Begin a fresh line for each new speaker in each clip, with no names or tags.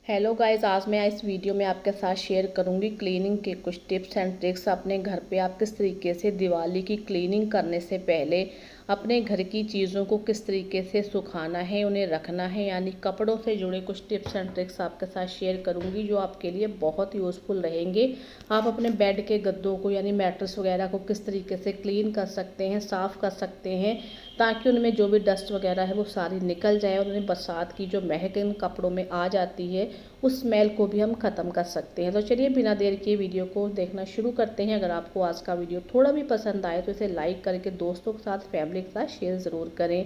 Hello guys, आज मैं इस वीडियो में आपके साथ शेयर करूंगी क्लीनिंग के कुछ टिप्स एंड ट्रिक्स। अपने घर पे आप किस तरीके से दिवाली की क्लीनिंग करने से पहले अपने घर की चीज़ों को किस तरीके से सुखाना है, उन्हें रखना है, यानी कपड़ों से जुड़े कुछ टिप्स एंड ट्रिक्स आपके साथ शेयर करूंगी जो आपके लिए बहुत यूज़फुल रहेंगे। आप अपने बेड के गद्दों को यानी मैट्रेस वगैरह को किस तरीके से क्लीन कर सकते हैं, साफ़ कर सकते हैं, ताकि उनमें जो भी डस्ट वगैरह है वो सारी निकल जाए और उन्हें बरसात की जो महक इन कपड़ों में आ जाती है उस स्मेल को भी हम ख़त्म कर सकते हैं। तो चलिए बिना देर के वीडियो को देखना शुरू करते हैं। अगर आपको आज का वीडियो थोड़ा भी पसंद आए तो इसे लाइक करके दोस्तों के साथ, फैमिली के साथ शेयर ज़रूर करें।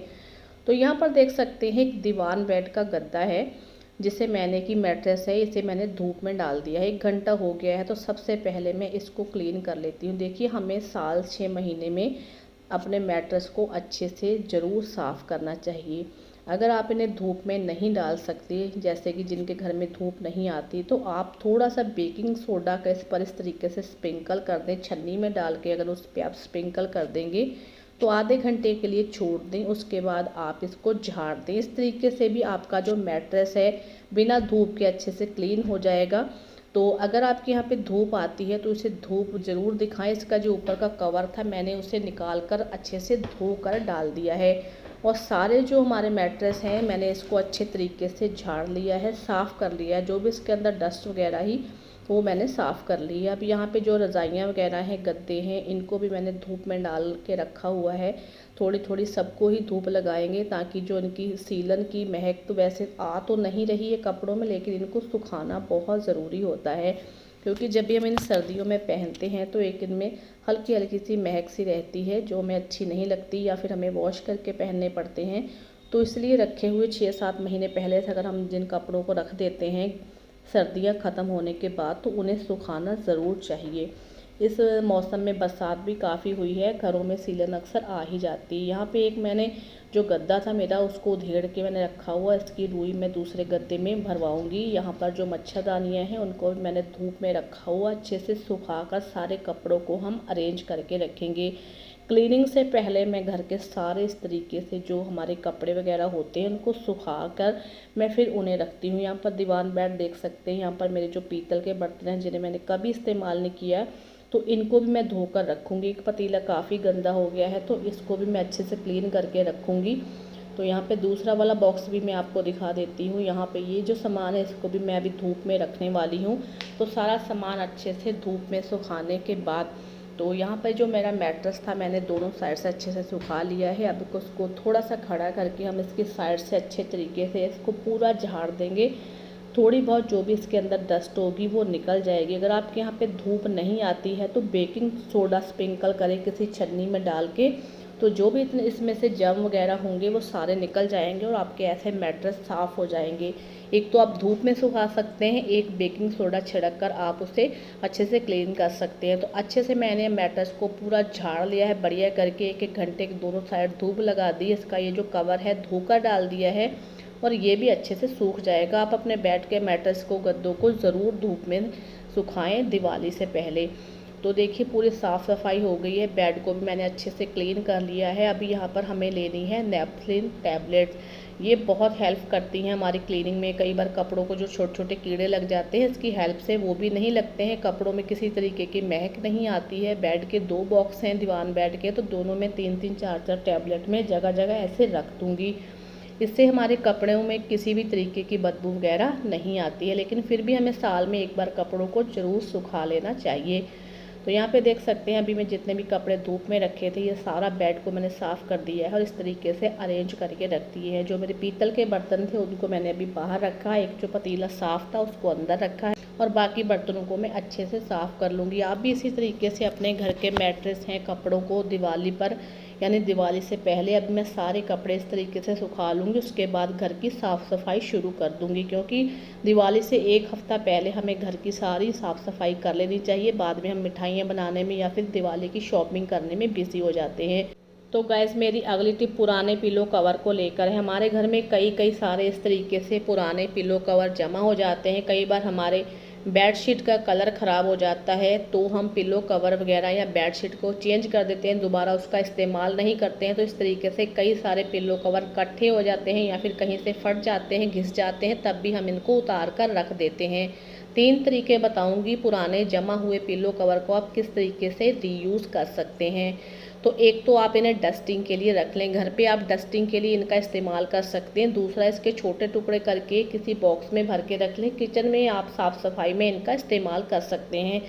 तो यहाँ पर देख सकते हैं एक दीवान बेड का गद्दा है जिसे मैंने की मैट्रेस है, इसे मैंने धूप में डाल दिया है। 1 घंटा हो गया है। तो सबसे पहले मैं इसको क्लीन कर लेती हूँ। देखिए, हमें साल 6 महीने में अपने मैट्रेस को अच्छे से ज़रूर साफ़ करना चाहिए। अगर आप इन्हें धूप में नहीं डाल सकते, जैसे कि जिनके घर में धूप नहीं आती, तो आप थोड़ा सा बेकिंग सोडा का इस पर इस तरीके से स्प्रिंकल कर दें। छन्नी में डाल के अगर उस पर आप स्प्रिंकल कर देंगे तो आधे घंटे के लिए छोड़ दें। उसके बाद आप इसको झाड़ दें। इस तरीके से भी आपका जो मैट्रेस है बिना धूप के अच्छे से क्लीन हो जाएगा। तो अगर आपके यहाँ पे धूप आती है तो इसे धूप ज़रूर दिखाएं। इसका जो ऊपर का कवर था मैंने उसे निकाल कर अच्छे से धो कर डाल दिया है। और सारे जो हमारे मैट्रेस हैं मैंने इसको अच्छे तरीके से झाड़ लिया है, साफ़ कर लिया है। जो भी इसके अंदर डस्ट वगैरह ही वो मैंने साफ़ कर ली है। अब यहाँ पे जो रज़ाइयाँ वगैरह हैं, गद्दे हैं, इनको भी मैंने धूप में डाल के रखा हुआ है। थोड़ी थोड़ी सबको ही धूप लगाएंगे ताकि जो इनकी सीलन की महक तो वैसे आ तो नहीं रही है कपड़ों में, लेकिन इनको सुखाना बहुत ज़रूरी होता है। क्योंकि जब भी हम इन सर्दियों में पहनते हैं तो एक इनमें हल्की हल्की सी महक सी रहती है जो हमें अच्छी नहीं लगती, या फिर हमें वॉश करके पहनने पड़ते हैं। तो इसलिए रखे हुए 6-7 महीने पहले से अगर हम जिन कपड़ों को रख देते हैं सर्दियां ख़त्म होने के बाद, तो उन्हें सुखाना ज़रूर चाहिए। इस मौसम में बरसात भी काफ़ी हुई है, घरों में सीलन अक्सर आ ही जाती है। यहाँ पे एक मैंने जो गद्दा था मेरा उसको उधेड़ के मैंने रखा हुआ, इसकी रुई मैं दूसरे गद्दे में भरवाऊँगी। यहाँ पर जो मच्छरदानियाँ हैं उनको भी मैंने धूप में रखा हुआ, अच्छे से सुखा कर सारे कपड़ों को हम अरेंज करके रखेंगे। क्लीनिंग से पहले मैं घर के सारे इस तरीके से जो हमारे कपड़े वगैरह होते हैं उनको सुखा कर मैं फिर उन्हें रखती हूँ। यहाँ पर दीवान बेड देख सकते हैं। यहाँ पर मेरे जो पीतल के बर्तन हैं जिन्हें मैंने कभी इस्तेमाल नहीं किया, तो इनको भी मैं धोकर रखूँगी। एक पतीला काफ़ी गंदा हो गया है तो इसको भी मैं अच्छे से क्लीन करके रखूँगी। तो यहाँ पे दूसरा वाला बॉक्स भी मैं आपको दिखा देती हूँ। यहाँ पे ये जो सामान है इसको भी मैं अभी धूप में रखने वाली हूँ। तो सारा सामान अच्छे से धूप में सुखाने के बाद, तो यहाँ पर जो मेरा मैट्रेस था मैंने दोनों साइड से अच्छे से सुखा लिया है। अब उसको थोड़ा सा खड़ा करके हम इसकी साइड से अच्छे तरीके से इसको पूरा झाड़ देंगे। थोड़ी बहुत जो भी इसके अंदर डस्ट होगी वो निकल जाएगी। अगर आपके यहाँ पे धूप नहीं आती है तो बेकिंग सोडा स्प्रिंकल करें किसी छन्नी में डाल के, तो जो भी इतने इसमें से जर्म वगैरह होंगे वो सारे निकल जाएंगे और आपके ऐसे मैट्रेस साफ़ हो जाएंगे। एक तो आप धूप में सुखा सकते हैं, एक बेकिंग सोडा छिड़क कर आप उसे अच्छे से क्लीन कर सकते हैं। तो अच्छे से मैंने मैट्रेस को पूरा झाड़ लिया है बढ़िया करके। 1-1 घंटे के दोनों साइड धूप लगा दी। इसका ये जो कवर है धोकर डाल दिया है और ये भी अच्छे से सूख जाएगा। आप अपने बेड के मैट्रेस को, गद्दों को ज़रूर धूप में सुखाएं दिवाली से पहले। तो देखिए पूरी साफ़ सफाई हो गई है। बेड को भी मैंने अच्छे से क्लीन कर लिया है। अभी यहाँ पर हमें लेनी है नेपथिन टैबलेट्स। ये बहुत हेल्प करती हैं हमारी क्लीनिंग में। कई बार कपड़ों को जो छोटे छोटे कीड़े लग जाते हैं इसकी हेल्प से वो भी नहीं लगते हैं, कपड़ों में किसी तरीके की महक नहीं आती है। बेड के 2 बॉक्स हैं दीवान बेड के, तो दोनों में 3-3 4-4 टैबलेट में जगह जगह ऐसे रख दूँगी। इससे हमारे कपड़ों में किसी भी तरीके की बदबू वगैरह नहीं आती है। लेकिन फिर भी हमें साल में एक बार कपड़ों को ज़रूर सुखा लेना चाहिए। तो यहाँ पे देख सकते हैं अभी मैं जितने भी कपड़े धूप में रखे थे ये सारा बेड को मैंने साफ़ कर दिया है और इस तरीके से अरेंज करके रख दिए हैं। जो मेरे पीतल के बर्तन थे उनको मैंने अभी बाहर रखा है, एक जो पतीला साफ़ था उसको अंदर रखा है और बाकी बर्तनों को मैं अच्छे से साफ़ कर लूँगी। आप भी इसी तरीके से अपने घर के मैट्रेस हैं, कपड़ों को दिवाली पर यानी दिवाली से पहले अब मैं सारे कपड़े इस तरीके से सुखा लूँगी। उसके बाद घर की साफ़ सफाई शुरू कर दूँगी, क्योंकि दिवाली से 1 हफ़्ता पहले हमें घर की सारी साफ़ सफाई कर लेनी चाहिए। बाद में हम मिठाइयाँ बनाने में या फिर दिवाली की शॉपिंग करने में बिज़ी हो जाते हैं। तो गैस मेरी अगली टिप पुराने पिलो कवर को लेकर है। हमारे घर में कई सारे इस तरीके से पुराने पिलो कवर जमा हो जाते हैं। कई बार हमारे बेडशीट का कलर ख़राब हो जाता है तो हम पिलो कवर वगैरह या बेडशीट को चेंज कर देते हैं, दोबारा उसका इस्तेमाल नहीं करते हैं। तो इस तरीके से कई सारे पिलो कवर इकट्ठे हो जाते हैं या फिर कहीं से फट जाते हैं, घिस जाते हैं, तब भी हम इनको उतार कर रख देते हैं। 3 तरीके बताऊंगी पुराने जमा हुए पिलो कवर को आप किस तरीके से रीयूज़ कर सकते हैं। तो एक तो आप इन्हें डस्टिंग के लिए रख लें, घर पे आप डस्टिंग के लिए इनका इस्तेमाल कर सकते हैं। दूसरा, इसके छोटे टुकड़े करके किसी बॉक्स में भर के रख लें, किचन में आप साफ़ सफाई में इनका इस्तेमाल कर सकते हैं।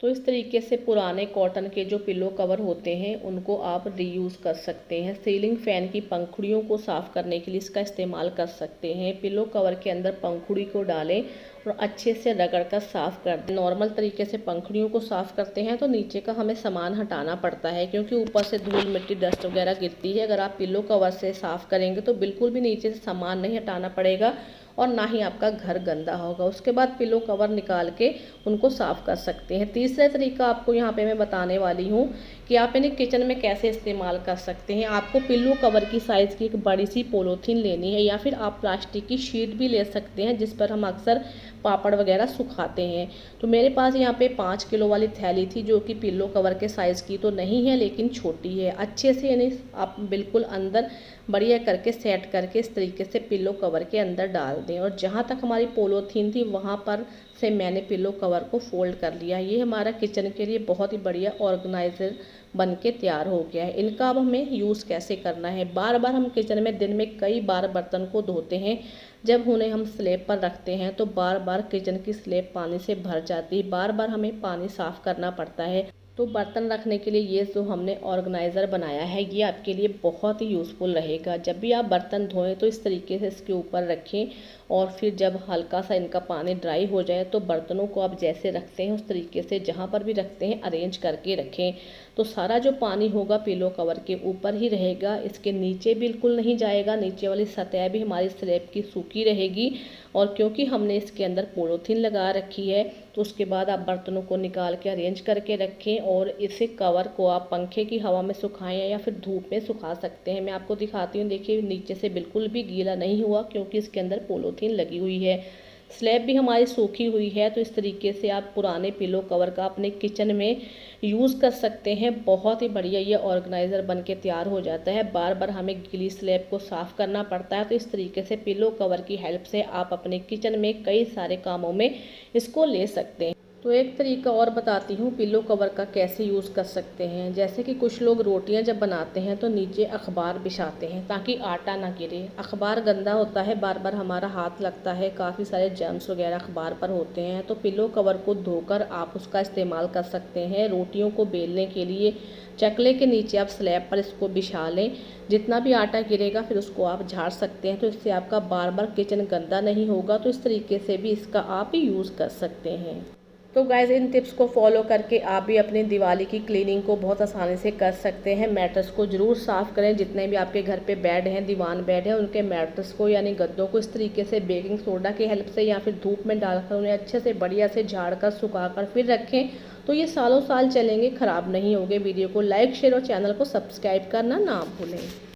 तो इस तरीके से पुराने कॉटन के जो पिलो कवर होते हैं उनको आप रीयूज़ कर सकते हैं। सीलिंग फ़ैन की पंखुड़ियों को साफ़ करने के लिए इसका इस्तेमाल कर सकते हैं। पिलो कवर के अंदर पंखुड़ी को डालें और अच्छे से रगड़ कर साफ़ कर दें। नॉर्मल तरीके से पंखुड़ियों को साफ़ करते हैं तो नीचे का हमें सामान हटाना पड़ता है, क्योंकि ऊपर से धूल मिट्टी डस्ट वगैरह गिरती है। अगर आप पिलो कवर से साफ़ करेंगे तो बिल्कुल भी नीचे से सामान नहीं हटाना पड़ेगा और ना ही आपका घर गंदा होगा। उसके बाद पिलो कवर निकाल के उनको साफ़ कर सकते हैं। तीसरा तरीका आपको यहाँ पे मैं बताने वाली हूँ कि आप इन्हें किचन में कैसे इस्तेमाल कर सकते हैं। आपको पिलो कवर की साइज़ की एक बड़ी सी पॉलीथीन लेनी है या फिर आप प्लास्टिक की शीट भी ले सकते हैं जिस पर हम अक्सर पापड़ वगैरह सुखाते हैं। तो मेरे पास यहाँ पे 5 किलो वाली थैली थी जो कि पिलो कवर के साइज़ की तो नहीं है लेकिन छोटी है। अच्छे से इन्हें आप बिल्कुल अंदर बढ़िया करके सेट करके इस तरीके से पिलो कवर के अंदर डाल दें और जहाँ तक हमारी पॉलीथीन थी वहाँ पर से मैंने पिलो कवर को फोल्ड कर लिया। ये हमारा किचन के लिए बहुत ही बढ़िया ऑर्गेनाइजर बन के तैयार हो गया है। इनका अब हमें यूज़ कैसे करना है। बार बार हम किचन में दिन में कई बार बर्तन को धोते हैं, जब उन्हें हम स्लैब पर रखते हैं तो बार बार किचन की स्लैब पानी से भर जाती है, बार बार हमें पानी साफ़ करना पड़ता है। तो बर्तन रखने के लिए ये जो हमने ऑर्गेनाइज़र बनाया है ये आपके लिए बहुत ही यूज़फुल रहेगा। जब भी आप बर्तन धोएं तो इस तरीके से इसके ऊपर रखें और फिर जब हल्का सा इनका पानी ड्राई हो जाए तो बर्तनों को आप जैसे रखते हैं उस तरीके से जहाँ पर भी रखते हैं अरेंज करके रखें। तो सारा जो पानी होगा पिलो कवर के ऊपर ही रहेगा, इसके नीचे बिल्कुल नहीं जाएगा। नीचे वाली सतह भी हमारी स्लैब की सूखी रहेगी और क्योंकि हमने इसके अंदर पॉलीथीन लगा रखी है तो उसके बाद आप बर्तनों को निकाल के अरेंज करके रखें और इसे कवर को आप पंखे की हवा में सुखाएं या फिर धूप में सुखा सकते हैं। मैं आपको दिखाती हूँ, देखिए नीचे से बिल्कुल भी गीला नहीं हुआ क्योंकि इसके अंदर पॉलीथीन लगी हुई है। स्लैब भी हमारी सूखी हुई है। तो इस तरीके से आप पुराने पिलो कवर का अपने किचन में यूज़ कर सकते हैं। बहुत ही बढ़िया ये ऑर्गेनाइज़र बन के तैयार हो जाता है। बार बार हमें गीली स्लैब को साफ़ करना पड़ता है। तो इस तरीके से पिलो कवर की हेल्प से आप अपने किचन में कई सारे कामों में इसको ले सकते हैं। तो एक तरीका और बताती हूँ पिलो कवर का कैसे यूज़ कर सकते हैं। जैसे कि कुछ लोग रोटियां जब बनाते हैं तो नीचे अखबार बिछाते हैं ताकि आटा ना गिरे। अखबार गंदा होता है, बार बार हमारा हाथ लगता है, काफ़ी सारे जर्म्स वगैरह अखबार पर होते हैं। तो पिलो कवर को धोकर आप उसका इस्तेमाल कर सकते हैं। रोटियों को बेलने के लिए चकले के नीचे आप स्लैब पर इसको बिछा लें, जितना भी आटा गिरेगा फिर उसको आप झाड़ सकते हैं। तो इससे आपका बार बार किचन गंदा नहीं होगा। तो इस तरीके से भी इसका आप यूज़ कर सकते हैं। तो गाइज़ इन टिप्स को फॉलो करके आप भी अपनी दिवाली की क्लीनिंग को बहुत आसानी से कर सकते हैं। मैट्रेस को ज़रूर साफ़ करें। जितने भी आपके घर पे बेड हैं, दीवान बेड हैं, उनके मैट्रेस को यानी गद्दों को इस तरीके से बेकिंग सोडा की हेल्प से या फिर धूप में डालकर उन्हें अच्छे से बढ़िया से झाड़ कर सुखा कर फिर रखें। तो ये सालों साल चलेंगे, ख़राब नहीं होंगे। वीडियो को लाइक शेयर और चैनल को सब्सक्राइब करना ना भूलें।